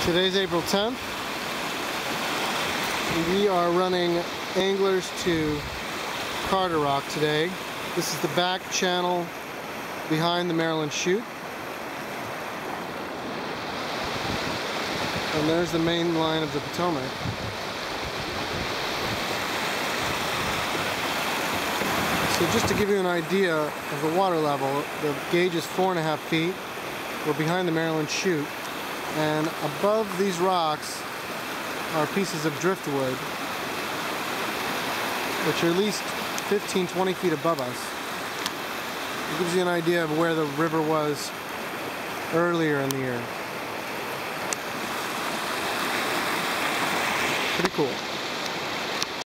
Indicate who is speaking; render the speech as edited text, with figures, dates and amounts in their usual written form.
Speaker 1: Today's April 10th. We are running anglers to Carter Rock today. This is the back channel behind the Maryland chute. And there's the main line of the Potomac. So just to give you an idea of the water level, the gauge is 4.5 feet. We're behind the Maryland chute. And above these rocks are pieces of driftwood, which are at least 15-20 feet above us. It gives you an idea of where the river was earlier in the year. Pretty cool.